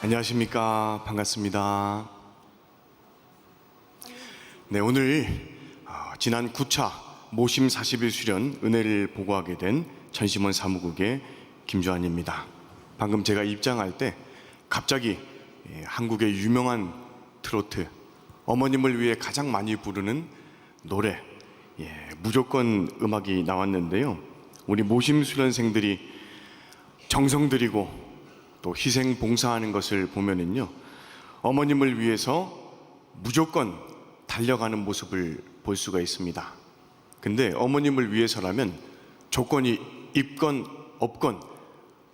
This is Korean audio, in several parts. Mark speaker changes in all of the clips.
Speaker 1: 안녕하십니까. 반갑습니다. 네, 오늘 지난 9차 모심 40일 수련 은혜를 보고하게 된 천심원 사무국의 김주환입니다. 방금 제가 입장할 때 갑자기 한국의 유명한 트로트, 어머님을 위해 가장 많이 부르는 노래, 무조건 음악이 나왔는데요. 우리 모심 수련생들이 정성 들이고 또 희생 봉사하는 것을 보면은요, 어머님을 위해서 무조건 달려가는 모습을 볼 수가 있습니다. 근데 어머님을 위해서라면 조건이 있건 없건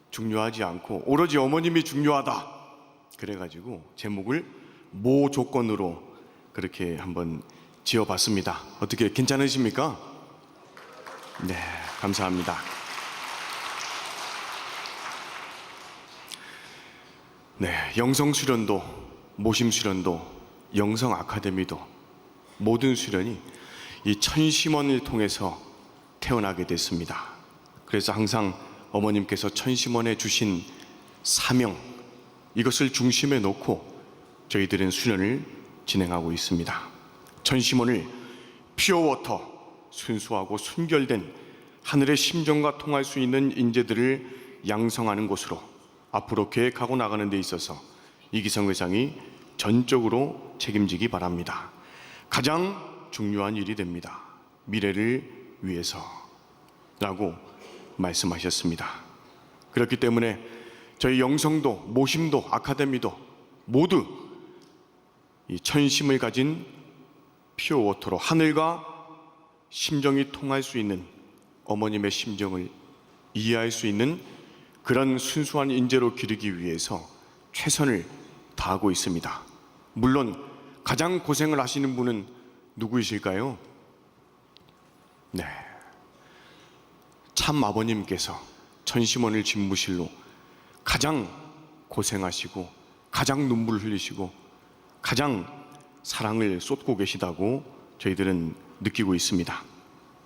Speaker 1: 중요하지 않고 오로지 어머님이 중요하다. 그래가지고 제목을 모조건으로 그렇게 한번 지어봤습니다. 어떻게 괜찮으십니까? 네, 감사합니다. 네, 영성수련도, 모심수련도, 영성아카데미도 모든 수련이 이 천심원을 통해서 태어나게 됐습니다. 그래서 항상 어머님께서 천심원에 주신 사명, 이것을 중심에 놓고 저희들은 수련을 진행하고 있습니다. 천심원을 퓨어워터, 순수하고 순결된 하늘의 심정과 통할 수 있는 인재들을 양성하는 곳으로 앞으로 계획하고 나가는 데 있어서 이기성 회장이 전적으로 책임지기 바랍니다. 가장 중요한 일이 됩니다. 미래를 위해서라고 말씀하셨습니다. 그렇기 때문에 저희 영성도, 모심도, 아카데미도 모두 이 천심을 가진 퓨어워터로 하늘과 심정이 통할 수 있는, 어머님의 심정을 이해할 수 있는 그런 순수한 인재로 기르기 위해서 최선을 다하고 있습니다. 물론 가장 고생을 하시는 분은 누구이실까요? 네, 참 아버님께서 천심원을 집무실로 가장 고생하시고 가장 눈물을 흘리시고 가장 사랑을 쏟고 계시다고 저희들은 느끼고 있습니다.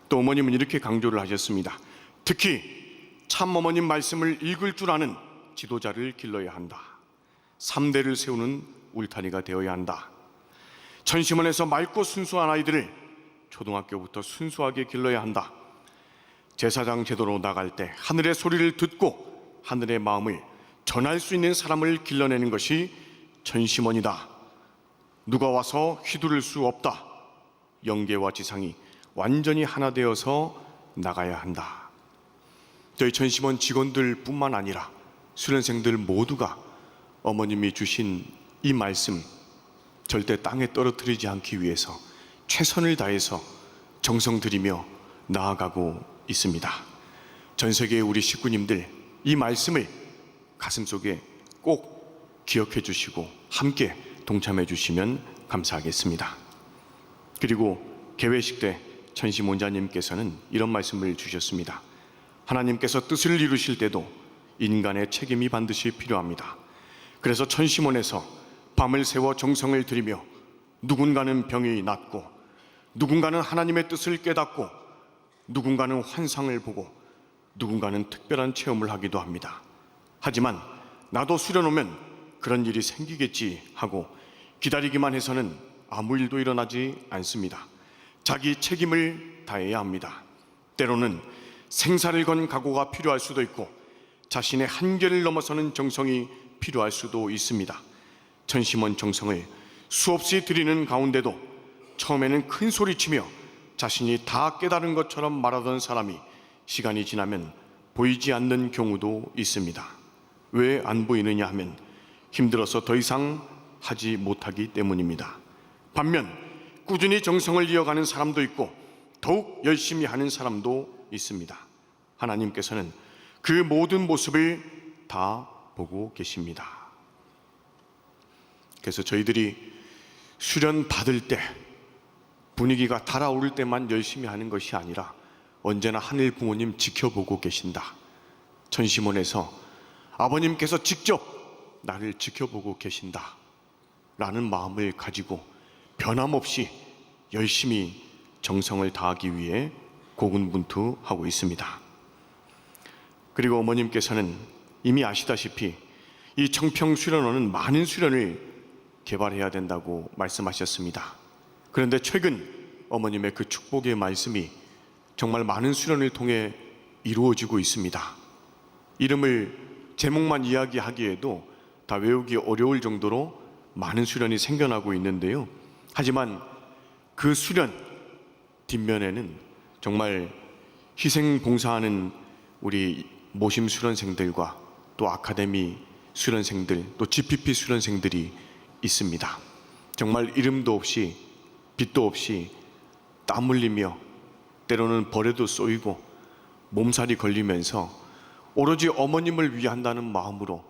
Speaker 1: 또 어머님은 이렇게 강조를 하셨습니다. 특히 참 어머님 말씀을 읽을 줄 아는 지도자를 길러야 한다. 3대를 세우는 울타리가 되어야 한다. 천심원에서 맑고 순수한 아이들을 초등학교부터 순수하게 길러야 한다. 제사장 제도로 나갈 때 하늘의 소리를 듣고 하늘의 마음을 전할 수 있는 사람을 길러내는 것이 천심원이다. 누가 와서 휘두를 수 없다. 영계와 지상이 완전히 하나 되어서 나가야 한다. 저희 천심원 직원들 뿐만 아니라 수련생들 모두가 어머님이 주신 이 말씀 절대 땅에 떨어뜨리지 않기 위해서 최선을 다해서 정성 들이며 나아가고 있습니다. 전 세계의 우리 식구님들, 이 말씀을 가슴속에 꼭 기억해 주시고 함께 동참해 주시면 감사하겠습니다. 그리고 개회식 때 천심 원장님께서는 이런 말씀을 주셨습니다. 하나님께서 뜻을 이루실 때도 인간의 책임이 반드시 필요합니다. 그래서 천심원에서 밤을 새워 정성을 들이며 누군가는 병이 낫고 누군가는 하나님의 뜻을 깨닫고 누군가는 환상을 보고 누군가는 특별한 체험을 하기도 합니다. 하지만 나도 수련 오면 그런 일이 생기겠지 하고 기다리기만 해서는 아무 일도 일어나지 않습니다. 자기 책임을 다해야 합니다. 때로는 생사를 건 각오가 필요할 수도 있고 자신의 한계를 넘어서는 정성이 필요할 수도 있습니다. 천심원 정성을 수없이 드리는 가운데도 처음에는 큰 소리치며 자신이 다 깨달은 것처럼 말하던 사람이 시간이 지나면 보이지 않는 경우도 있습니다. 왜 안 보이느냐 하면 힘들어서 더 이상 하지 못하기 때문입니다. 반면 꾸준히 정성을 이어가는 사람도 있고 더욱 열심히 하는 사람도 있습니다. 하나님께서는 그 모든 모습을 다 보고 계십니다. 그래서 저희들이 수련 받을 때 분위기가 달아오를 때만 열심히 하는 것이 아니라 언제나 하늘 부모님 지켜보고 계신다. 천심원에서 아버님께서 직접 나를 지켜보고 계신다 라는 마음을 가지고 변함없이 열심히 정성을 다하기 위해 고군분투하고 있습니다. 그리고 어머님께서는 이미 아시다시피 이 청평수련원은 많은 수련을 개발해야 된다고 말씀하셨습니다. 그런데 최근 어머님의 그 축복의 말씀이 정말 많은 수련을 통해 이루어지고 있습니다. 이름을 제목만 이야기하기에도 다 외우기 어려울 정도로 많은 수련이 생겨나고 있는데요. 하지만 그 수련 뒷면에는 정말 희생 봉사하는 우리 모심 수련생들과 또 아카데미 수련생들, 또 GPP 수련생들이 있습니다. 정말 이름도 없이 빛도 없이 땀 흘리며 때로는 벌에도 쏘이고 몸살이 걸리면서 오로지 어머님을 위한다는 마음으로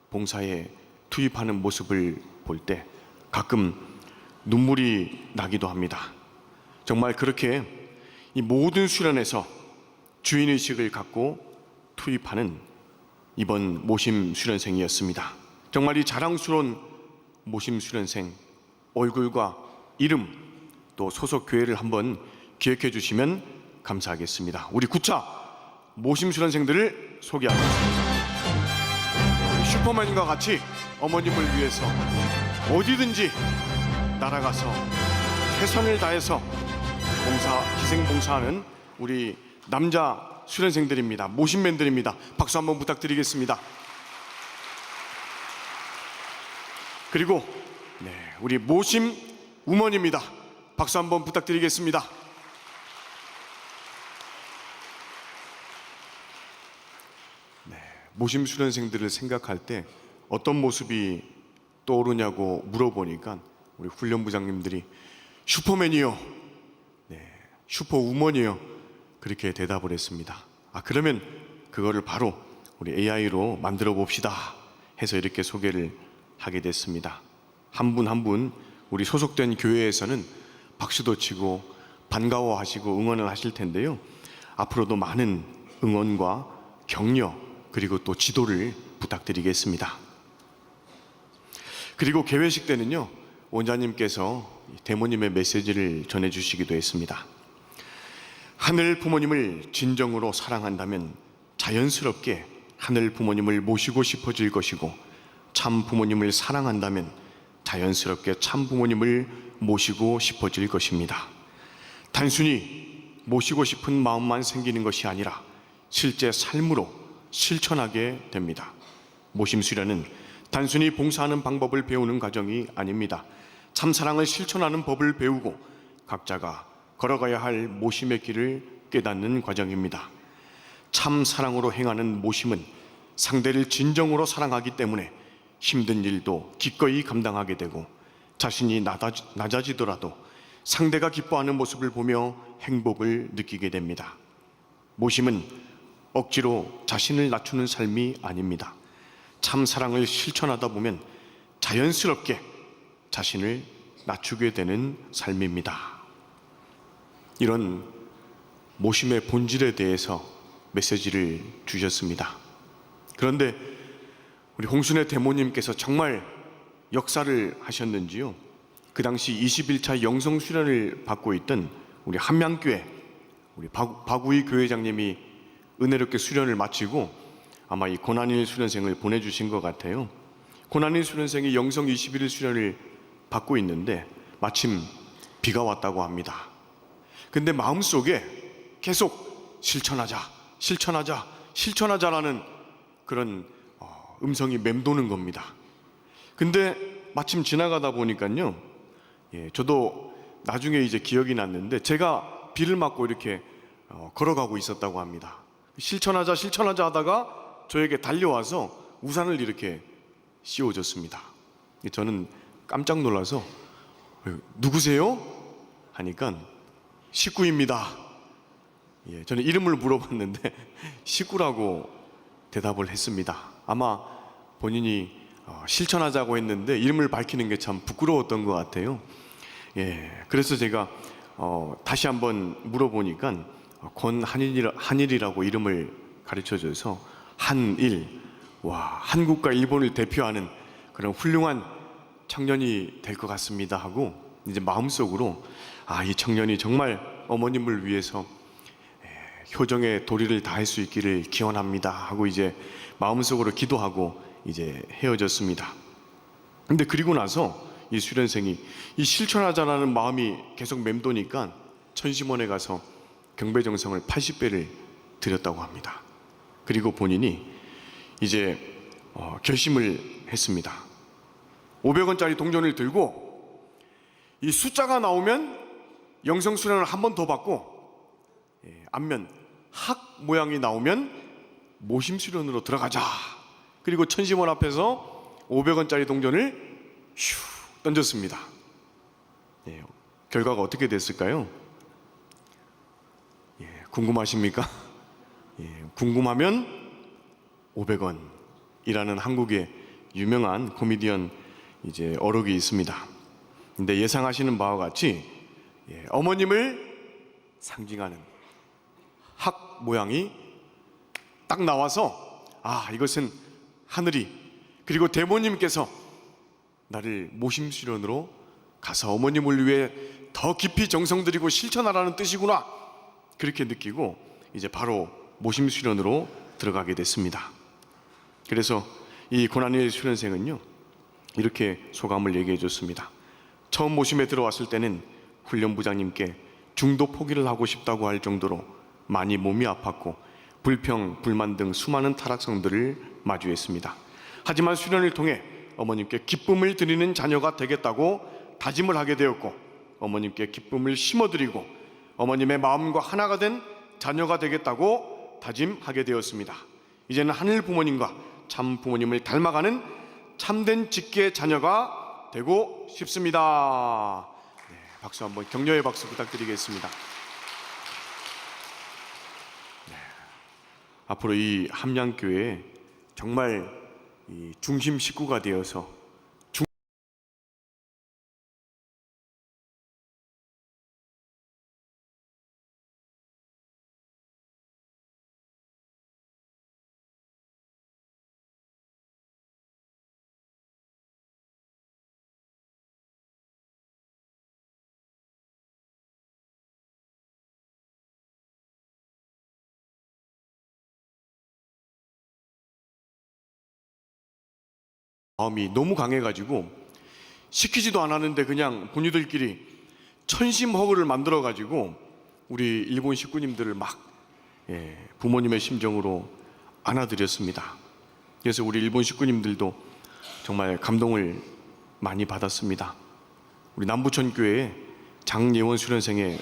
Speaker 1: 봉사에 투입하는 모습을 볼 때 가끔 눈물이 나기도 합니다. 정말 그렇게 이 모든 수련에서 주인의식을 갖고 투입하는 이번 모심 수련생이었습니다. 정말 이 자랑스러운 모심 수련생 얼굴과 이름 또 소속 교회를 한번 기억해 주시면 감사하겠습니다. 우리 9차 모심 수련생들을 소개하겠습니다. 슈퍼맨과 같이 어머님을 위해서 어디든지 날아가서 최선을 다해서 희생 봉사하는 우리 남자 수련생들입니다. 모심맨들입니다. 박수 한번 부탁드리겠습니다. 그리고 우리 모심 우먼입니다. 박수 한번 부탁드리겠습니다. 모심 수련생들을 생각할 때 어떤 모습이 떠오르냐고 물어보니까 우리 훈련부장님들이 슈퍼맨이요, 슈퍼우먼이요, 그렇게 대답을 했습니다. 그러면 그거를 바로 우리 AI로 만들어 봅시다 해서 이렇게 소개를 하게 됐습니다. 한 분 한 분 우리 소속된 교회에서는 박수도 치고 반가워하시고 응원을 하실 텐데요. 앞으로도 많은 응원과 격려 그리고 또 지도를 부탁드리겠습니다. 그리고 개회식 때는요, 원장님께서 대모님의 메시지를 전해주시기도 했습니다. 하늘 부모님을 진정으로 사랑한다면 자연스럽게 하늘 부모님을 모시고 싶어질 것이고, 참 부모님을 사랑한다면 자연스럽게 참 부모님을 모시고 싶어질 것입니다. 단순히 모시고 싶은 마음만 생기는 것이 아니라 실제 삶으로 실천하게 됩니다. 모심 수련은 단순히 봉사하는 방법을 배우는 과정이 아닙니다. 참 사랑을 실천하는 법을 배우고 각자가 걸어가야 할 모심의 길을 깨닫는 과정입니다. 참 사랑으로 행하는 모심은 상대를 진정으로 사랑하기 때문에 힘든 일도 기꺼이 감당하게 되고, 자신이 낮아지더라도 상대가 기뻐하는 모습을 보며 행복을 느끼게 됩니다. 모심은 억지로 자신을 낮추는 삶이 아닙니다. 참 사랑을 실천하다 보면 자연스럽게 자신을 낮추게 되는 삶입니다. 이런 모심의 본질에 대해서 메시지를 주셨습니다. 그런데 우리 홍순애 대모님께서 정말 역사를 하셨는지요, 그 당시 21차 영성 수련을 받고 있던 우리 한명교회 우리 박우희 교회장님이 은혜롭게 수련을 마치고 아마 이 고난일 수련생을 보내주신 것 같아요. 고난일 수련생이 영성 21일 수련을 받고 있는데 마침 비가 왔다고 합니다. 근데 마음속에 계속 실천하자라는 그런 음성이 맴도는 겁니다. 근데 마침 지나가다 보니까요, 저도 나중에 이제 기억이 났는데 제가 비를 맞고 이렇게 걸어가고 있었다고 합니다. 실천하자 하다가 저에게 달려와서 우산을 이렇게 씌워줬습니다. 저는 깜짝 놀라서 누구세요? 하니까 식구입니다. 저는 이름을 물어봤는데 식구라고 대답을 했습니다. 아마 본인이 실천하자고 했는데 이름을 밝히는 게 참 부끄러웠던 것 같아요. 그래서 제가 다시 한번 물어보니까 권한일이라고 이름을 가르쳐줘서 한일, 한국과 일본을 대표하는 그런 훌륭한 청년이 될 것 같습니다 하고, 이제 마음속으로 이 청년이 정말 어머님을 위해서 효정의 도리를 다할 수 있기를 기원합니다 하고 이제 마음속으로 기도하고 이제 헤어졌습니다. 근데 그리고 나서 이 수련생이 이 실천하자라는 마음이 계속 맴도니까 천심원에 가서 경배정성을 80배를 드렸다고 합니다. 그리고 본인이 이제 결심을 했습니다. 500원짜리 동전을 들고 이 숫자가 나오면 영성 수련을 한 번 더 받고, 앞면 학 모양이 나오면 모심 수련으로 들어가자. 그리고 천심원 앞에서 500원짜리 동전을 슉 던졌습니다. 결과가 어떻게 됐을까요? 궁금하십니까? 궁금하면 500원이라는 한국의 유명한 코미디언 이제 어록이 있습니다. 근데 예상하시는 바와 같이 어머님을 상징하는 학 모양이 딱 나와서, 이것은 하늘이, 그리고 대모님께서 나를 모심 수련으로 가서 어머님을 위해 더 깊이 정성 들이고 실천하라는 뜻이구나, 그렇게 느끼고 이제 바로 모심 수련으로 들어가게 됐습니다. 그래서 이 고난의 수련생은요, 이렇게 소감을 얘기해 줬습니다. 처음 모심에 들어왔을 때는 훈련부장님께 중도 포기를 하고 싶다고 할 정도로 많이 몸이 아팠고 불평, 불만 등 수많은 타락성들을 마주했습니다. 하지만 수련을 통해 어머님께 기쁨을 드리는 자녀가 되겠다고 다짐을 하게 되었고, 어머님께 기쁨을 심어드리고 어머님의 마음과 하나가 된 자녀가 되겠다고 다짐하게 되었습니다. 이제는 하늘 부모님과 참 부모님을 닮아가는 참된 직계의 자녀가 되고 싶습니다. 박수 한번, 격려의 박수 부탁드리겠습니다. 앞으로 이 함양교회에 정말 이 중심 식구가 되어서 마음이 너무 강해가지고 시키지도 않았는데 그냥 본인들끼리 천심허구를 만들어가지고 우리 일본 식구님들을 막 부모님의 심정으로 안아드렸습니다. 그래서 우리 일본 식구님들도 정말 감동을 많이 받았습니다. 우리 남부천교회의 장예원 수련생의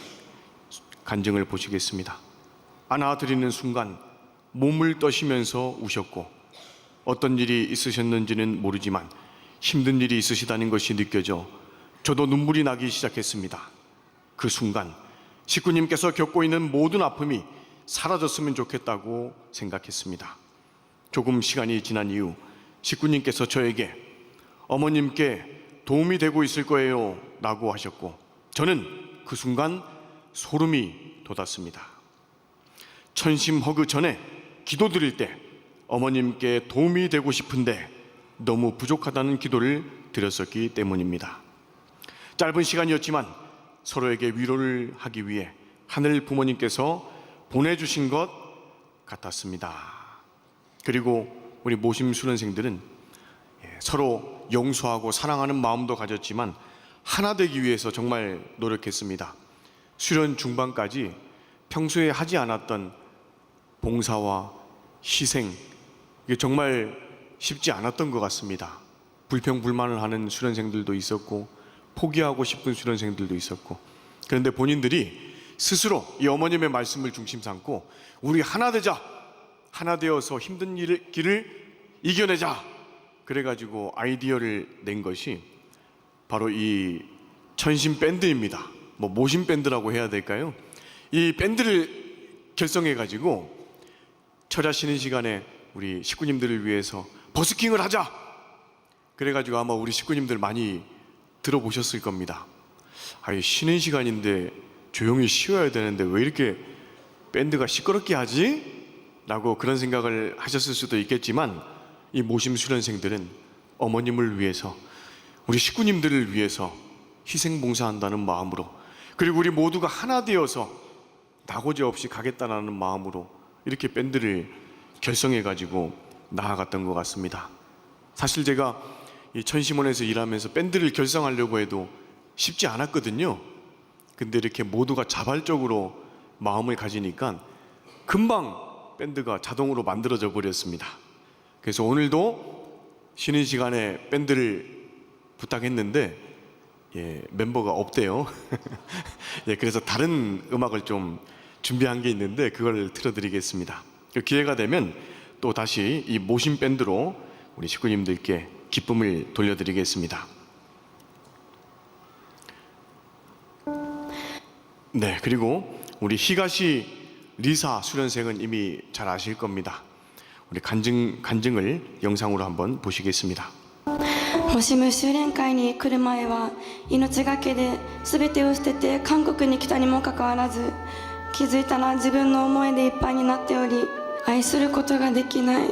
Speaker 1: 간증을 보시겠습니다. 안아드리는 순간 몸을 떠시면서 우셨고, 어떤 일이 있으셨는지는 모르지만 힘든 일이 있으시다는 것이 느껴져 저도 눈물이 나기 시작했습니다. 그 순간 식구님께서 겪고 있는 모든 아픔이 사라졌으면 좋겠다고 생각했습니다. 조금 시간이 지난 이후 식구님께서 저에게 어머님께 도움이 되고 있을 거예요 라고 하셨고, 저는 그 순간 소름이 돋았습니다. 천심허그 전에 기도드릴 때 어머님께 도움이 되고 싶은데 너무 부족하다는 기도를 드렸었기 때문입니다. 짧은 시간이었지만 서로에게 위로를 하기 위해 하늘 부모님께서 보내주신 것 같았습니다. 그리고 우리 모심 수련생들은 서로 용서하고 사랑하는 마음도 가졌지만 하나 되기 위해서 정말 노력했습니다. 수련 중반까지 평소에 하지 않았던 봉사와 희생, 이게 정말 쉽지 않았던 것 같습니다. 불평불만을 하는 수련생들도 있었고 포기하고 싶은 수련생들도 있었고, 그런데 본인들이 스스로 이 어머님의 말씀을 중심 삼고 우리 하나 되자, 하나 되어서 힘든 길을 이겨내자, 그래가지고 아이디어를 낸 것이 바로 이 천심 밴드입니다. 모심 밴드라고 해야 될까요? 이 밴드를 결성해가지고 철야 쉬는 시간에 우리 식구님들을 위해서 버스킹을 하자, 그래가지고 아마 우리 식구님들 많이 들어보셨을 겁니다. 쉬는 시간인데 조용히 쉬어야 되는데 왜 이렇게 밴드가 시끄럽게 하지? 라고 그런 생각을 하셨을 수도 있겠지만, 이 모심 수련생들은 어머님을 위해서, 우리 식구님들을 위해서 희생봉사한다는 마음으로, 그리고 우리 모두가 하나 되어서 낙오제 없이 가겠다는 마음으로 이렇게 밴드를 결성해가지고 나아갔던 것 같습니다. 사실 제가 이 천심원에서 일하면서 밴드를 결성하려고 해도 쉽지 않았거든요. 근데 이렇게 모두가 자발적으로 마음을 가지니까 금방 밴드가 자동으로 만들어져 버렸습니다. 그래서 오늘도 쉬는 시간에 밴드를 부탁했는데 멤버가 없대요. 그래서 다른 음악을 좀 준비한 게 있는데 그걸 틀어드리겠습니다. 기회가 되면 또 다시 이 모신 밴드로 우리 식구님들께 기쁨을 돌려드리겠습니다. 네, 그리고 우리 히가시 리사 수련생은 이미 잘 아실 겁니다. 우리 간증을 영상으로 한번 보시겠습니다.
Speaker 2: もしも修練会に来る前は命がけで全てを捨てて韓国に来たにもかかわらず、気づいたら自分の思いでいっぱいになっており、愛することができない、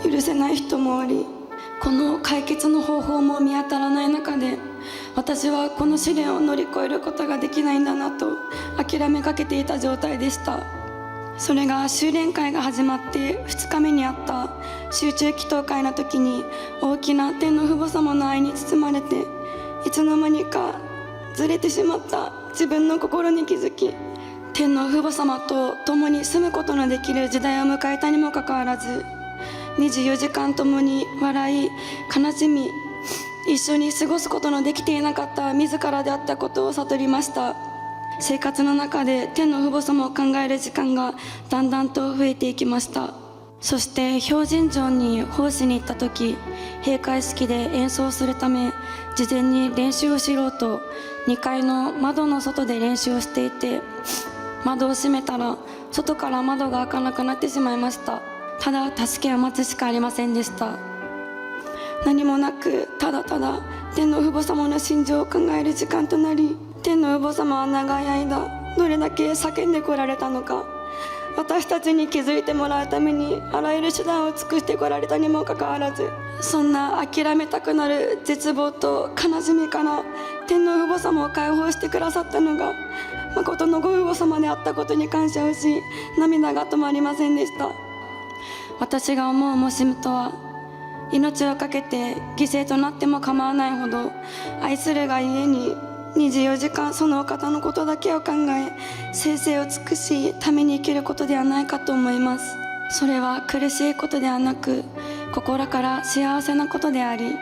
Speaker 2: 許せない人もおり、この解決の方法も見当たらない中で、私はこの試練を乗り越えることができないんだなと諦めかけていた状態でした。それが修練会が始まって2日目にあった集中祈祷会の時に、大きな天の父母様の愛に包まれて、いつの間にかずれてしまった自分の心に気づき、天の父母様と共に住むことのできる時代を迎えたにもかかわらず、24時間共に笑い悲しみ、一緒に過ごすことのできていなかった自らであったことを悟りました。生活の中で天の父母様を考える時間がだんだんと増えていきました。そして標準城に奉仕に行った時、閉会式で演奏するため事前に練習をしろと2階の窓の外で練習をしていて、窓を閉めたら外から窓が開かなくなってしまいました。ただ助けを待つしかありませんでした。何もなくただただ天の父母様の心情を考える時間となり、天の父母様は長い間どれだけ叫んでこられたのか、私たちに気づいてもらうためにあらゆる手段を尽くしてこられたにもかかわらず、そんな諦めたくなる絶望と悲しみから天の父母様を解放してくださったのが誠のご父母様であったことに感謝をし、涙が止まりませんでした。私が思うモシムとは、命を懸けて犠牲となっても構わないほど愛するがゆえに24時間そのお方のことだけを考え、生々を尽くしために生きることではないかと思います。それは苦しいことではなく、心から幸せなことであり、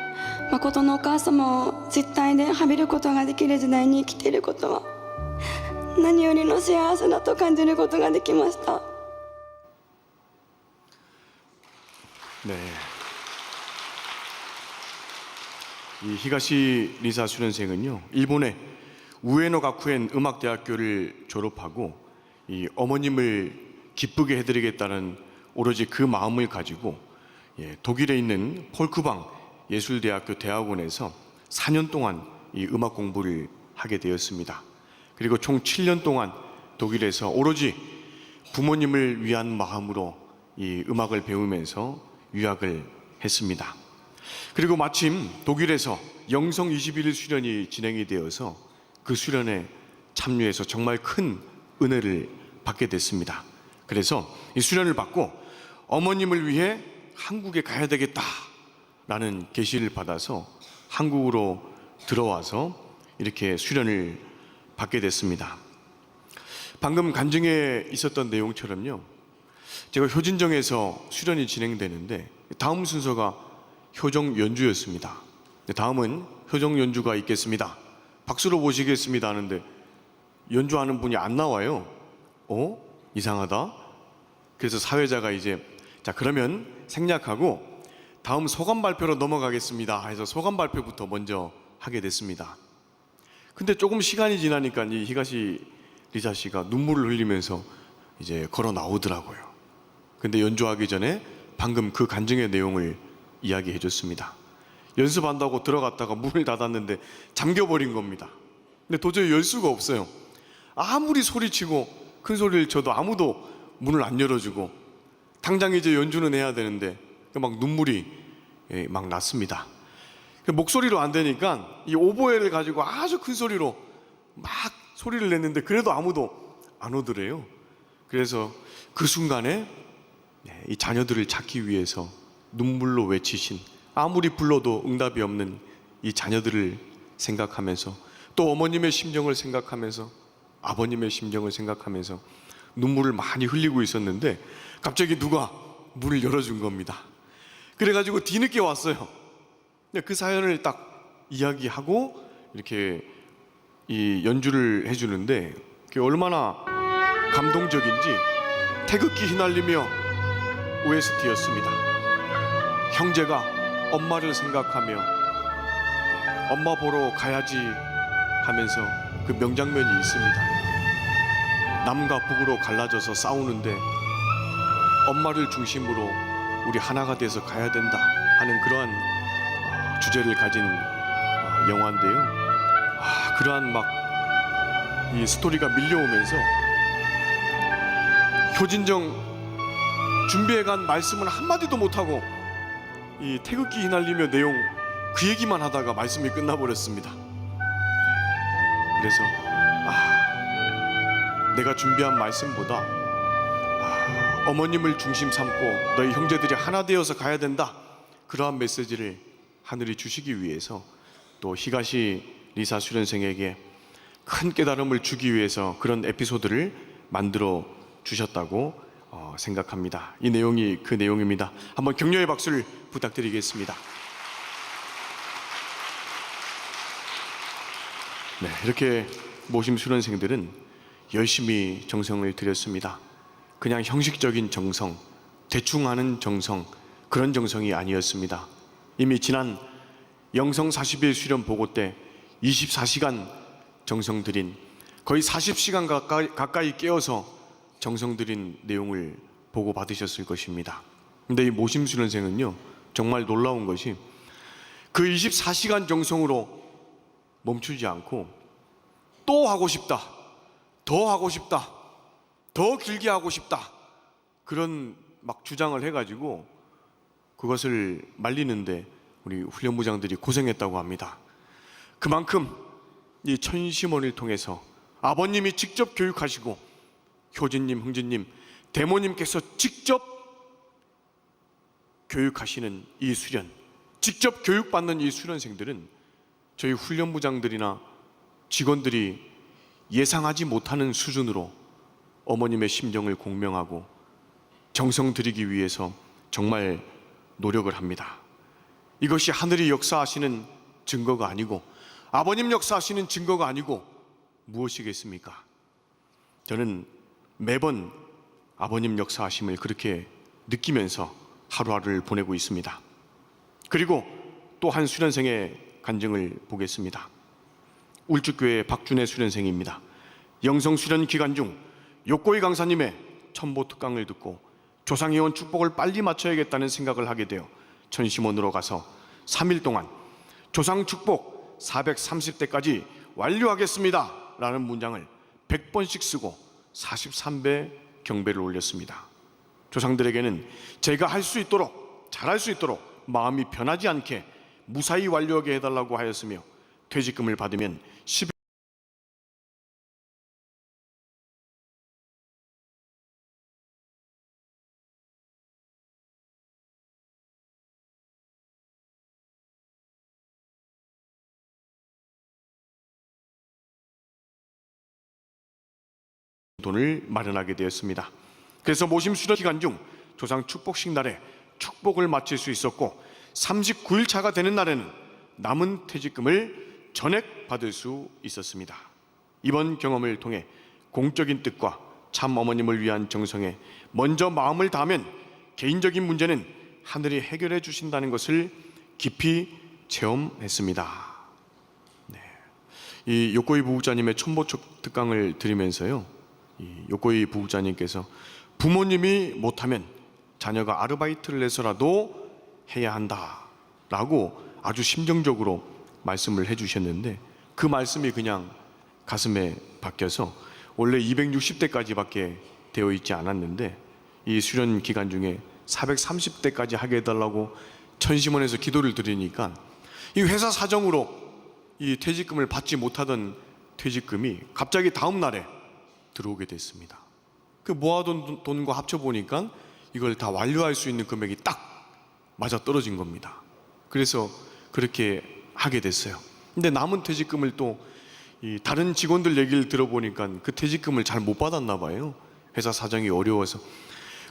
Speaker 2: 誠のお母様を実体で浴びることができる時代に生きていることは何よりの幸せだと感じることができました。
Speaker 1: 네. 이 히가시 리사 수련생은요, 일본의 우에노 가쿠엔 음악대학교를 졸업하고 이 어머님을 기쁘게 해드리겠다는 오로지 그 마음을 가지고 독일에 있는 폴크방 예술대학교 대학원에서 4년 동안 이 음악 공부를 하게 되었습니다. 그리고 총 7년 동안 독일에서 오로지 부모님을 위한 마음으로 이 음악을 배우면서 유학을 했습니다. 그리고 마침 독일에서 영성 21일 수련이 진행이 되어서 그 수련에 참여해서 정말 큰 은혜를 받게 됐습니다. 그래서 이 수련을 받고 어머님을 위해 한국에 가야 되겠다라는 계시를 받아서 한국으로 들어와서 이렇게 수련을 받게 됐습니다. 방금 간증에 있었던 내용처럼요, 제가 효진정에서 수련이 진행되는데 다음 순서가 효정 연주였습니다. 다음은 효정 연주가 있겠습니다. 박수로 모시겠습니다 하는데 연주하는 분이 안 나와요. 이상하다. 그래서 사회자가 이제 자, 그러면 생략하고 다음 소감 발표로 넘어가겠습니다 해서 소감 발표부터 먼저 하게 됐습니다. 근데 조금 시간이 지나니까 이 히가시 리사 씨가 눈물을 흘리면서 이제 걸어 나오더라고요. 근데 연주하기 전에 방금 그 간증의 내용을 이야기해 줬습니다. 연습한다고 들어갔다가 문을 닫았는데 잠겨버린 겁니다. 근데 도저히 열 수가 없어요. 아무리 소리치고 큰 소리를 쳐도 아무도 문을 안 열어주고, 당장 이제 연주는 해야 되는데 막 눈물이 막 났습니다. 목소리로 안 되니까 이 오보에를 가지고 아주 큰 소리로 막 소리를 냈는데 그래도 아무도 안 오더래요. 그래서 그 순간에 이 자녀들을 찾기 위해서 눈물로 외치신, 아무리 불러도 응답이 없는 이 자녀들을 생각하면서, 또 어머님의 심정을 생각하면서, 아버님의 심정을 생각하면서 눈물을 많이 흘리고 있었는데 갑자기 누가 문을 열어준 겁니다. 그래가지고 뒤늦게 왔어요. 그 사연을 딱 이야기하고 이렇게 이 연주를 해주는데 그게 얼마나 감동적인지 태극기 휘날리며 OST였습니다. 형제가 엄마를 생각하며 엄마 보러 가야지 하면서 그 명장면이 있습니다. 남과 북으로 갈라져서 싸우는데 엄마를 중심으로 우리 하나가 돼서 가야 된다 하는 그러한 주제를 가진 영화인데요. 그러한 막 이 스토리가 밀려오면서 효진정 준비해간 말씀은 한마디도 못하고 이 태극기 휘날리며 내용 그 얘기만 하다가 말씀이 끝나버렸습니다. 그래서 내가 준비한 말씀보다 어머님을 중심 삼고 너희 형제들이 하나 되어서 가야 된다, 그러한 메시지를 하늘이 주시기 위해서 또 히가시 리사 수련생에게 큰 깨달음을 주기 위해서 그런 에피소드를 만들어 주셨다고 생각합니다. 이 내용이 그 내용입니다. 한번 격려의 박수를 부탁드리겠습니다. 네, 이렇게 모심 수련생들은 열심히 정성을 들였습니다. 그냥 형식적인 정성, 대충 하는 정성, 그런 정성이 아니었습니다. 이미 지난 영성 40일 수련 보고 때 24시간 정성 들인, 거의 40시간 가까이 깨어서 정성 들인 내용을 보고 받으셨을 것입니다. 근데 이 모심 수련생은요, 정말 놀라운 것이 그 24시간 정성으로 멈추지 않고 또 하고 싶다, 더 하고 싶다, 더 길게 하고 싶다, 그런 막 주장을 해가지고 그것을 말리는데 우리 훈련부장들이 고생했다고 합니다. 그만큼 이 천심원을 통해서 아버님이 직접 교육하시고 효진님, 흥진님, 대모님께서 직접 교육하시는 이 수련, 직접 교육받는 이 수련생들은 저희 훈련부장들이나 직원들이 예상하지 못하는 수준으로 어머님의 심정을 공명하고 정성 들이기 위해서 정말 노력을 합니다. 이것이 하늘이 역사하시는 증거가 아니고 아버님 역사하시는 증거가 아니고 무엇이겠습니까? 저는 매번 아버님 역사하심을 그렇게 느끼면서 하루하루를 보내고 있습니다. 그리고 또 한 수련생의 간증을 보겠습니다. 울주교회 박준혜 수련생입니다. 영성 수련 기간 중 요코이 강사님의 천보 특강을 듣고 조상이온 축복을 빨리 마쳐야겠다는 생각을 하게 되어 천심원으로 가서 3일 동안 조상 축복 430대까지 완료하겠습니다 라는 문장을 100번씩 쓰고 43배 경배를 올렸습니다. 조상들에게는 제가 할 수 있도록, 잘할 수 있도록 마음이 변하지 않게 무사히 완료하게 해달라고 하였으며 퇴직금을 받으면 10일 돈을 마련하게 되었습니다. 그래서 모심 수련 기간 중 조상 축복식 날에 축복을 마칠 수 있었고 39일 차가 되는 날에는 남은 퇴직금을 전액 받을 수 있었습니다. 이번 경험을 통해 공적인 뜻과 참 어머님을 위한 정성에 먼저 마음을 다하면 개인적인 문제는 하늘이 해결해 주신다는 것을 깊이 체험했습니다. 이 요코이 부부자님의 천보촉 특강을 들으면서요, 이 요코이 부부자님께서 부모님이 못하면 자녀가 아르바이트를 해서라도 해야 한다라고 아주 심정적으로 말씀을 해주셨는데 그 말씀이 그냥 가슴에 박혀서 원래 260대까지밖에 되어 있지 않았는데 이 수련 기간 중에 430대까지 하게 해달라고 천심원에서 기도를 드리니까 이 회사 사정으로 이 퇴직금을 받지 못하던 퇴직금이 갑자기 다음 날에 들어오게 됐습니다. 그 모아둔 돈과 합쳐보니까 이걸 다 완료할 수 있는 금액이 딱 맞아 떨어진 겁니다. 그래서 그렇게 하게 됐어요. 근데 남은 퇴직금을 또 이 다른 직원들 얘기를 들어보니까 그 퇴직금을 잘 못 받았나 봐요. 회사 사정이 어려워서.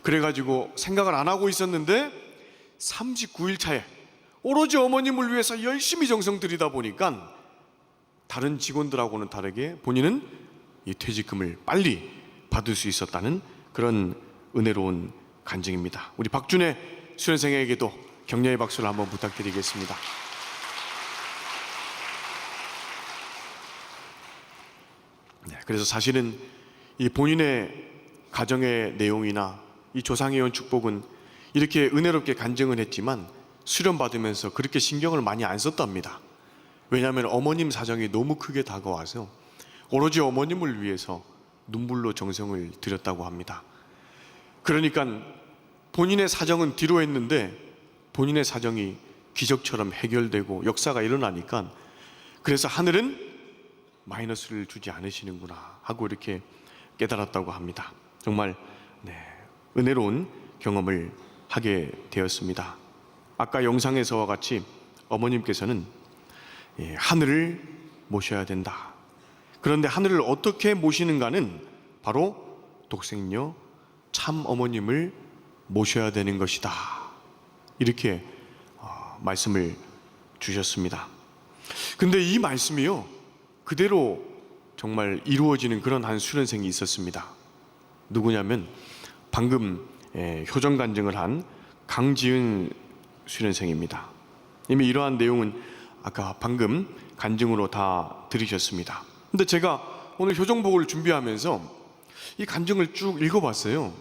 Speaker 1: 그래가지고 생각을 안 하고 있었는데 39일 차에 오로지 어머님을 위해서 열심히 정성 들이다 보니까 다른 직원들하고는 다르게 본인은 이 퇴직금을 빨리 받을 수 있었다는 그런 은혜로운 간증입니다. 우리 박준혜 수련생에게도 격려의 박수를 한번 부탁드리겠습니다. 네, 그래서 사실은 이 본인의 가정의 내용이나 이 조상의 축복은 이렇게 은혜롭게 간증을 했지만 수련받으면서 그렇게 신경을 많이 안 썼답니다. 왜냐하면 어머님 사정이 너무 크게 다가와서 오로지 어머님을 위해서 눈물로 정성을 들였다고 합니다. 그러니까 본인의 사정은 뒤로 했는데 본인의 사정이 기적처럼 해결되고 역사가 일어나니까 그래서 하늘은 마이너스를 주지 않으시는구나 하고 이렇게 깨달았다고 합니다. 정말 은혜로운 경험을 하게 되었습니다. 아까 영상에서와 같이 어머님께서는 하늘을 모셔야 된다. 그런데 하늘을 어떻게 모시는가는 바로 독생녀 참 어머님을 모셔야 되는 것이다. 이렇게 말씀을 주셨습니다. 근데 이 말씀이요 그대로 정말 이루어지는 그런 한 수련생이 있었습니다. 누구냐면 방금 효정 간증을 한 강지은 수련생입니다. 이미 이러한 내용은 아까 방금 간증으로 다 들으셨습니다. 근데 제가 오늘 효정복을 준비하면서 이 간증을 쭉 읽어봤어요.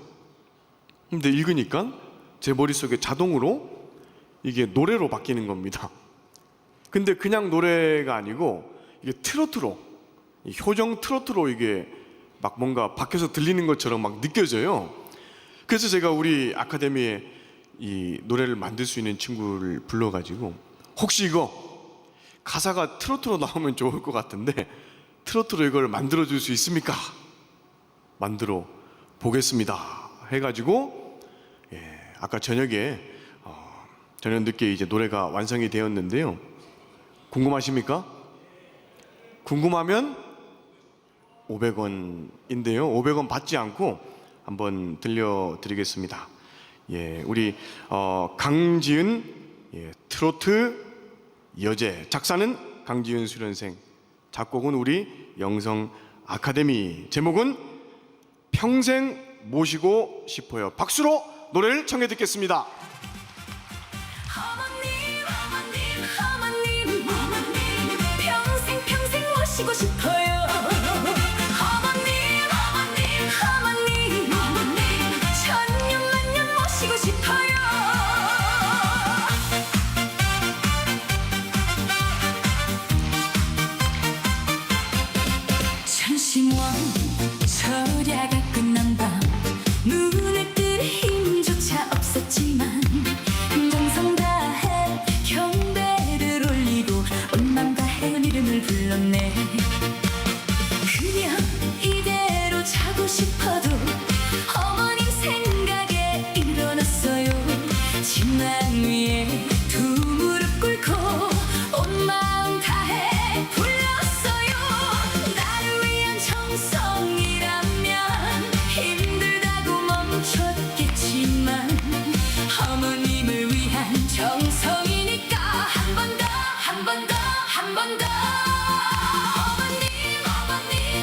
Speaker 1: 근데 읽으니까 제 머릿속에 자동으로 이게 노래로 바뀌는 겁니다. 근데 그냥 노래가 아니고 이게 트로트로, 효정 트로트로 이게 막 뭔가 밖에서 들리는 것처럼 막 느껴져요. 그래서 제가 우리 아카데미에 이 노래를 만들 수 있는 친구를 불러가지고 혹시 이거 가사가 트로트로 나오면 좋을 것 같은데 트로트로 이걸 만들어 줄 수 있습니까? 만들어 보겠습니다 해가지고 아까 저녁에 저녁 늦게 이제 노래가 완성이 되었는데요. 궁금하십니까? 궁금하면 500원인데요 500원 받지 않고 한번 들려드리겠습니다. 우리 강지은 트로트 여제, 작사는 강지은 수련생, 작곡은 우리 영성 아카데미, 제목은 평생 모시고 싶어요. 박수로 노래를 청해 듣겠습니다.
Speaker 3: 평생 모시고 싶어요. 어머님 천년 만년 모시고 싶어요. 천심원 절야가 끝난 밤 눈을 뜰 힘조차 없었지만 정성 다해 경배를 올리고 온 맘 다해 이름을 불렀네. 그냥 이대로 자고 싶어도 어머님 생각에 일어났어요. 침낭 위에 두 무릎 꿇고 온 마음 다해 불렀어요. 나를 위한 정성이라면 힘들다고 멈췄겠지만 어머님을 위한 정성이니까 한 번 더, 한 번 더, 한 번 더.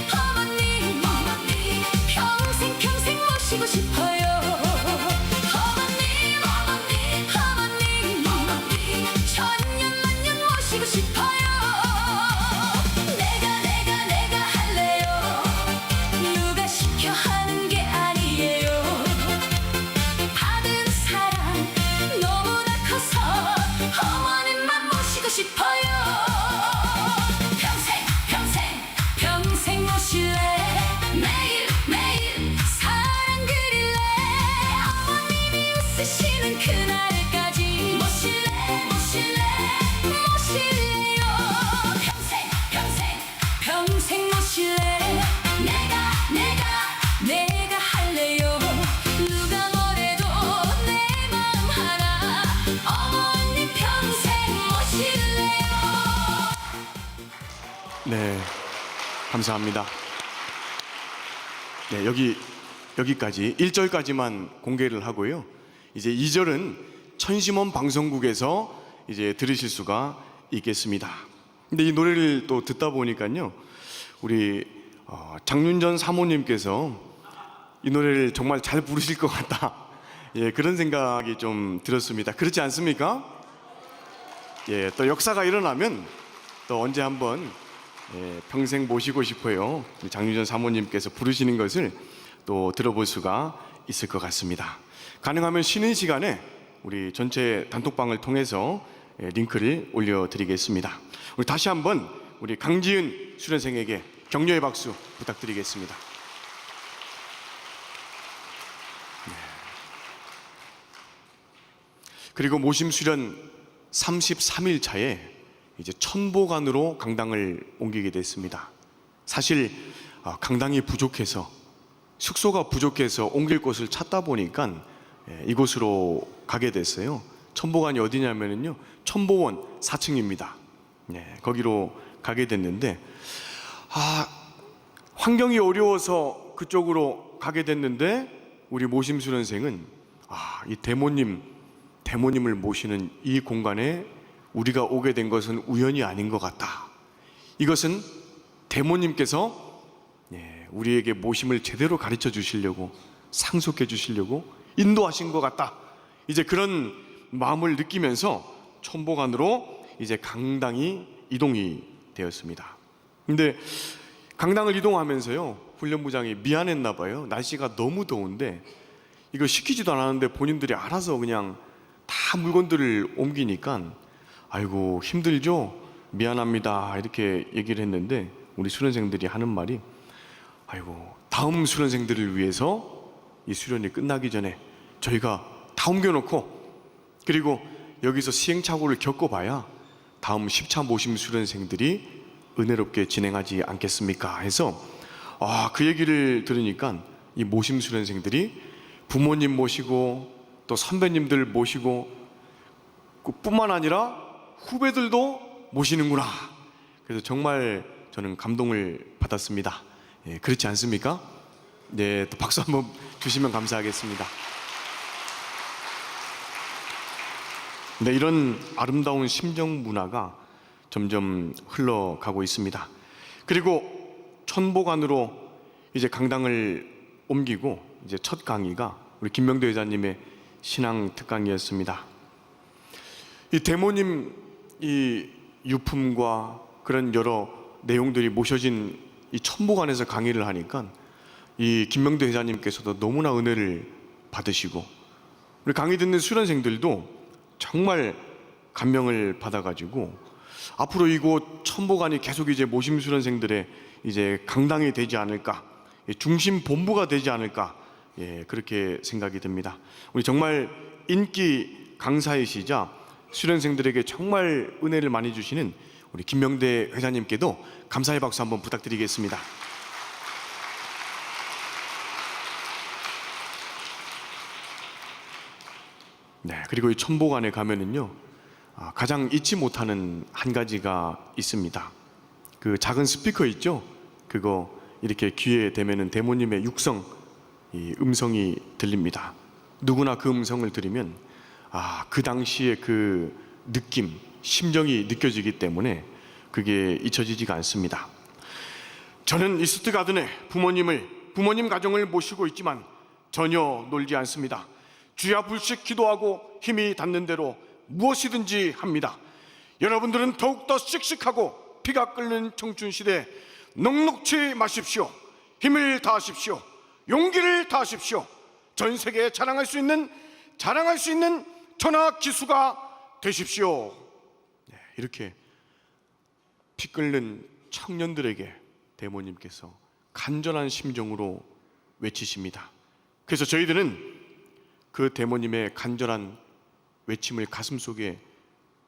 Speaker 3: 어머님 평생 모시고 싶어요. 어머님 천년 만년 모시고 싶어요. 내가 할래요. 누가 시켜 하는 게 아니에요. 받은 사랑 너무나 커서 어머님만 모시고 싶어요. 평생 모실래. 매일 사랑 그릴래. 어머님이 웃으시는 그날까지 모실래요.
Speaker 1: 네, 감사합니다. 네, 여기까지 1절까지만 공개를 하고요. 이제 2절은 천심원 방송국에서 이제 들으실 수가 있겠습니다. 근데 이 노래를 또 듣다 보니까요, 우리 장윤전 사모님께서 이 노래를 정말 잘 부르실 것 같다. 예, 그런 생각이 좀 들었습니다. 그렇지 않습니까? 예, 또 역사가 일어나면 또 언제 한번 평생 모시고 싶어요. 장윤전 사모님께서 부르시는 것을 또 들어볼 수가 있을 것 같습니다. 가능하면 쉬는 시간에 우리 전체 단톡방을 통해서 링크를 올려드리겠습니다. 우리 다시 한번 우리 강지은 수련생에게 격려의 박수 부탁드리겠습니다. 그리고 모심 수련 33일 차에 이제 천보관으로 강당을 옮기게 됐습니다. 사실 강당이 부족해서, 숙소가 부족해서 옮길 곳을 찾다 보니까 이곳으로 가게 됐어요. 천보관이 어디냐면요, 천보원 4층입니다. 거기로 가게 됐는데 환경이 어려워서 그쪽으로 가게 됐는데, 우리 모심 수련생은 이 대모님을 모시는 이 공간에 우리가 오게 된 것은 우연이 아닌 것 같다. 이것은 대모님께서 우리에게 모심을 제대로 가르쳐 주시려고, 상속해 주시려고 인도하신 것 같다. 이제 그런 마음을 느끼면서 천보관으로 이제 강당이 이동이 되었습니다. 근데 강당을 이동하면서요, 훈련부장이 미안했나 봐요. 날씨가 너무 더운데 이거 시키지도 않았는데 본인들이 알아서 그냥 다 물건들을 옮기니까 아이고 힘들죠? 미안합니다. 이렇게 얘기를 했는데, 우리 수련생들이 하는 말이 아이고 다음 수련생들을 위해서 이 수련이 끝나기 전에 저희가 다 옮겨놓고, 그리고 여기서 시행착오를 겪어봐야 다음 10차 모심 수련생들이 은혜롭게 진행하지 않겠습니까? 해서 그 얘기를 들으니까 이 모심 수련생들이 부모님 모시고 또 선배님들 모시고 뿐만 아니라 후배들도 모시는구나. 그래서 정말 저는 감동을 받았습니다. 예, 그렇지 않습니까? 네, 또 박수 한번 주시면 감사하겠습니다. 네, 이런 아름다운 심정 문화가 점점 흘러가고 있습니다. 그리고 천보관으로 이제 강당을 옮기고 이제 첫 강의가 우리 김명도 회장님의 신앙 특강이었습니다. 이 대모님 이 유품과 그런 여러 내용들이 모셔진 이 천보관에서 강의를 하니까 이 김명도 회장님께서도 너무나 은혜를 받으시고, 우리 강의 듣는 수련생들도 정말 감명을 받아가지고 앞으로 이곳 천보관이 계속 이제 모심 수련생들의 이제 강당이 되지 않을까, 중심 본부가 되지 않을까, 그렇게 생각이 듭니다. 우리 정말 인기 강사이시자 수련생들에게 정말 은혜를 많이 주시는 우리 김명대 회장님께도 감사의 박수 한번 부탁드리겠습니다. 네, 그리고 이 천보관에 가면은요, 가장 잊지 못하는 한 가지가 있습니다. 그 작은 스피커 있죠? 그거 이렇게 귀에 대면은 대모님의 육성, 이 음성이 들립니다. 누구나 그 음성을 들으면 그 당시의 그 느낌, 심정이 느껴지기 때문에 그게 잊혀지지가 않습니다. 저는 이스트가든에 부모님 가정을 모시고 있지만 전혀 놀지 않습니다. 주야 불식 기도하고 힘이 닿는 대로 무엇이든지 합니다. 여러분들은 더욱더 씩씩하고 피가 끓는 청춘시대 넉넉히 마십시오. 힘을 다하십시오. 용기를 다하십시오. 전 세계에 자랑할 수 있는 천하 기수가 되십시오. 이렇게 피 끓는 청년들에게 대모님께서 간절한 심정으로 외치십니다. 그래서 저희들은 그 대모님의 간절한 외침을 가슴속에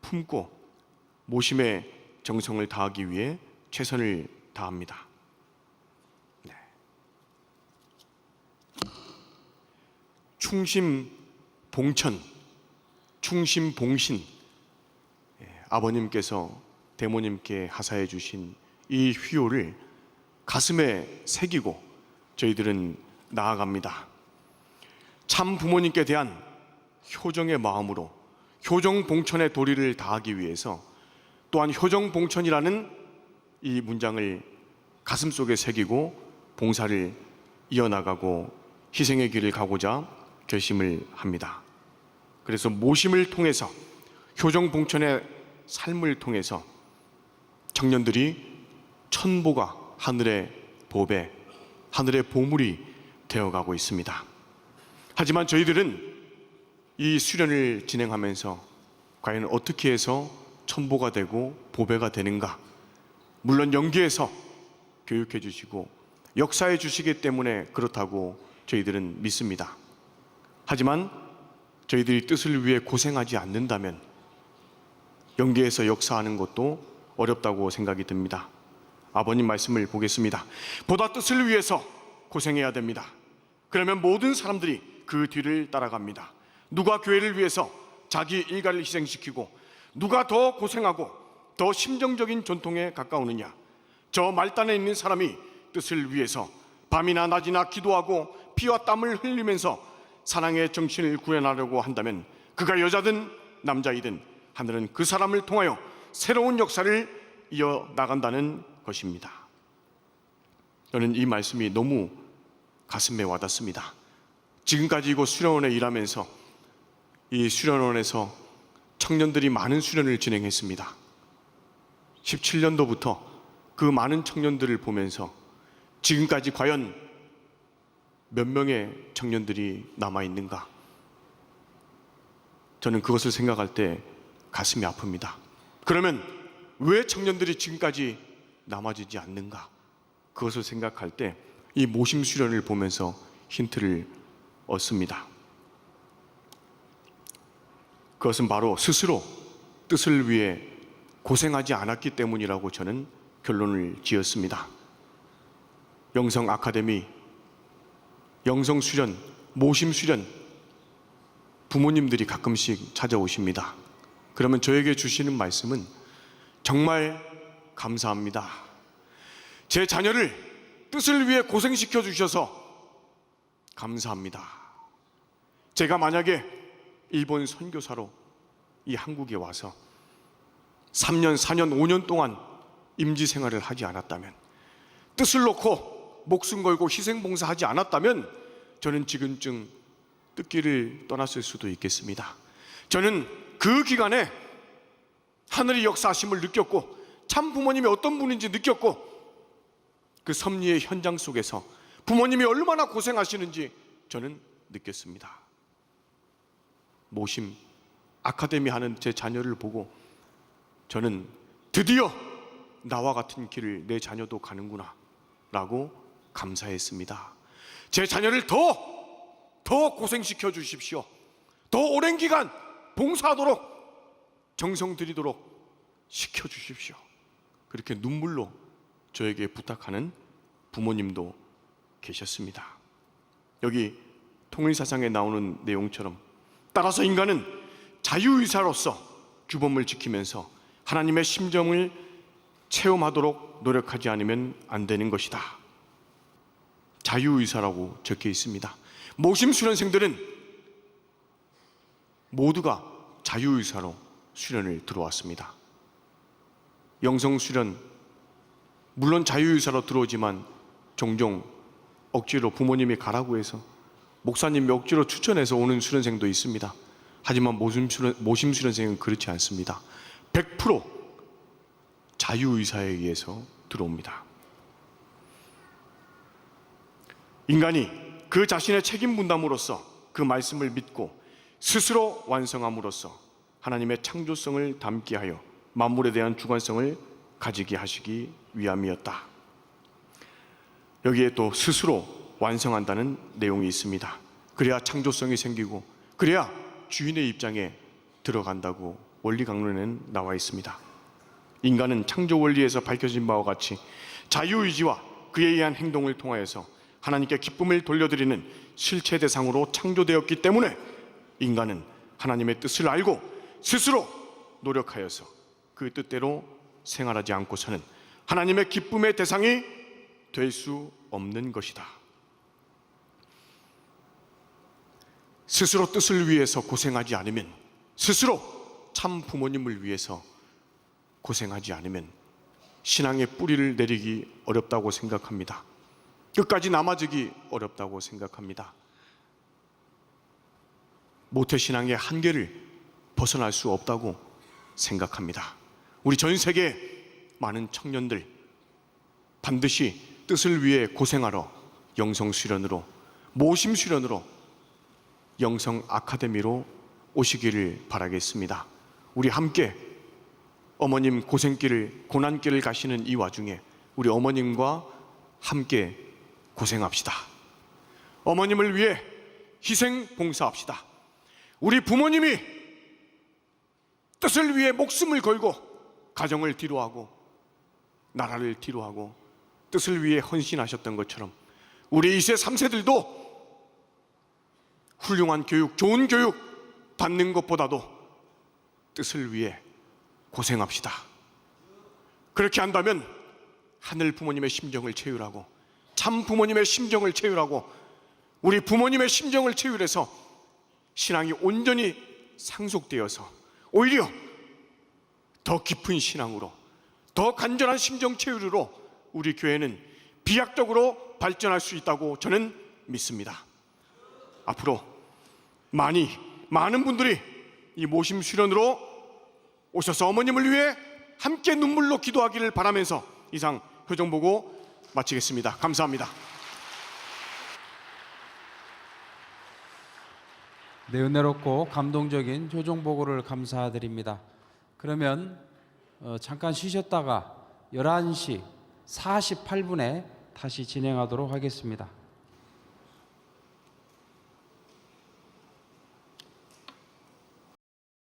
Speaker 1: 품고 모심의 정성을 다하기 위해 최선을 다합니다. 충심봉천, 충심봉신, 아버님께서 대모님께 하사해 주신 이 휘호를 가슴에 새기고 저희들은 나아갑니다. 참 부모님께 대한 효정의 마음으로 효정봉천의 도리를 다하기 위해서 또한 효정봉천이라는 이 문장을 가슴속에 새기고 봉사를 이어나가고 희생의 길을 가고자 결심을 합니다. 그래서 모심을 통해서 효정봉천의 삶을 통해서 청년들이 천보가 하늘의 보배, 하늘의 보물이 되어가고 있습니다. 하지만 저희들은 이 수련을 진행하면서 과연 어떻게 해서 천보가 되고 보배가 되는가? 물론 연계해서 교육해 주시고 역사해 주시기 때문에 그렇다고 저희들은 믿습니다. 하지만 저희들이 뜻을 위해 고생하지 않는다면 연계해서 역사하는 것도 어렵다고 생각이 듭니다. 아버님 말씀을 보겠습니다. 보다 뜻을 위해서 고생해야 됩니다. 그러면 모든 사람들이 그 뒤를 따라갑니다. 누가 교회를 위해서 자기 일가를 희생시키고 누가 더 고생하고 더 심정적인 전통에 가까우느냐? 저 말단에 있는 사람이 뜻을 위해서 밤이나 낮이나 기도하고 피와 땀을 흘리면서 사랑의 정신을 구현하려고 한다면 그가 여자든 남자이든 하늘은 그 사람을 통하여 새로운 역사를 이어나간다는 것입니다. 저는 이 말씀이 너무 가슴에 와닿습니다. 지금까지 이곳 수련원에 일하면서 이 수련원에서 청년들이 많은 수련을 진행했습니다. 17년도부터 그 많은 청년들을 보면서 지금까지 과연 몇 명의 청년들이 남아있는가? 저는 그것을 생각할 때 가슴이 아픕니다. 그러면 왜 청년들이 지금까지 남아지지 않는가? 그것을 생각할 때 이 모심 수련을 보면서 힌트를 얻습니다. 그것은 바로 스스로 뜻을 위해 고생하지 않았기 때문이라고 저는 결론을 지었습니다. 영성 아카데미, 영성 수련, 모심 수련 부모님들이 가끔씩 찾아오십니다. 그러면 저에게 주시는 말씀은 정말 감사합니다. 제 자녀를 뜻을 위해 고생시켜 주셔서 감사합니다. 제가 만약에 일본 선교사로 이 한국에 와서 3년, 4년, 5년 동안 임지 생활을 하지 않았다면, 뜻을 놓고 목숨 걸고 희생봉사하지 않았다면 저는 지금쯤 뜻길을 떠났을 수도 있겠습니다. 저는 그 기간에 하늘의 역사하심을 느꼈고 참 부모님이 어떤 분인지 느꼈고 그 섭리의 현장 속에서 부모님이 얼마나 고생하시는지 저는 느꼈습니다. 모심 아카데미 하는 제 자녀를 보고 저는 드디어 나와 같은 길을 내 자녀도 가는구나 라고 감사했습니다. 제 자녀를 더 고생시켜 주십시오. 더 오랜 기간 봉사하도록 정성 들이도록 시켜 주십시오. 그렇게 눈물로 저에게 부탁하는 부모님도 계셨습니다. 여기 통일사상에 나오는 내용처럼 따라서 인간은 자유의사로서 규범을 지키면서 하나님의 심정을 체험하도록 노력하지 않으면 안 되는 것이다. 자유의사라고 적혀 있습니다. 모심 수련생들은 모두가 자유의사로 수련을 들어왔습니다. 영성 수련 물론 자유의사로 들어오지만 종종 억지로 부모님이 가라고 해서 목사님이 억지로 추천해서 오는 수련생도 있습니다. 하지만 모심 수련생은 그렇지 않습니다. 100% 자유의사에 의해서 들어옵니다. 인간이 그 자신의 책임 분담으로써 그 말씀을 믿고 스스로 완성함으로써 하나님의 창조성을 담게 하여 만물에 대한 주관성을 가지게 하시기 위함이었다. 여기에 또 스스로 완성한다는 내용이 있습니다. 그래야 창조성이 생기고 그래야 주인의 입장에 들어간다고 원리 강론에는 나와 있습니다. 인간은 창조 원리에서 밝혀진 바와 같이 자유의지와 그에 의한 행동을 통하여서 하나님께 기쁨을 돌려드리는 실체 대상으로 창조되었기 때문에 인간은 하나님의 뜻을 알고 스스로 노력하여서 그 뜻대로 생활하지 않고서는 하나님의 기쁨의 대상이 될 수 없는 것이다. 스스로 뜻을 위해서 고생하지 않으면, 스스로 참 부모님을 위해서 고생하지 않으면 신앙의 뿌리를 내리기 어렵다고 생각합니다. 끝까지 남아지기 어렵다고 생각합니다. 모태신앙의 한계를 벗어날 수 없다고 생각합니다. 우리 전 세계 많은 청년들 반드시 뜻을 위해 고생하러 영성수련으로, 모심수련으로, 영성 아카데미로 오시기를 바라겠습니다. 우리 함께 어머님 고생길을, 고난길을 가시는 이 와중에 우리 어머님과 함께 고생합시다. 어머님을 위해 희생 봉사합시다. 우리 부모님이 뜻을 위해 목숨을 걸고 가정을 뒤로하고 나라를 뒤로하고 뜻을 위해 헌신하셨던 것처럼 우리 2세, 3세들도 훌륭한 교육, 좋은 교육 받는 것보다도 뜻을 위해 고생합시다. 그렇게 한다면 하늘 부모님의 심정을 채우라고, 참 부모님의 심정을 채우라고, 우리 부모님의 심정을 채우려서 신앙이 온전히 상속되어서 오히려 더 깊은 신앙으로, 더 간절한 심정 채우로 우리 교회는 비약적으로 발전할 수 있다고 저는 믿습니다. 앞으로 많은 분들이 이 모심 수련으로 오셔서 어머님을 위해 함께 눈물로 기도하기를 바라면서 이상 효정 보고 마치겠습니다. 감사합니다.
Speaker 4: 네, 은혜롭고 감동적인 효정 보고를 감사드립니다. 그러면 잠깐 쉬셨다가 11시 48분에 다시 진행하도록 하겠습니다.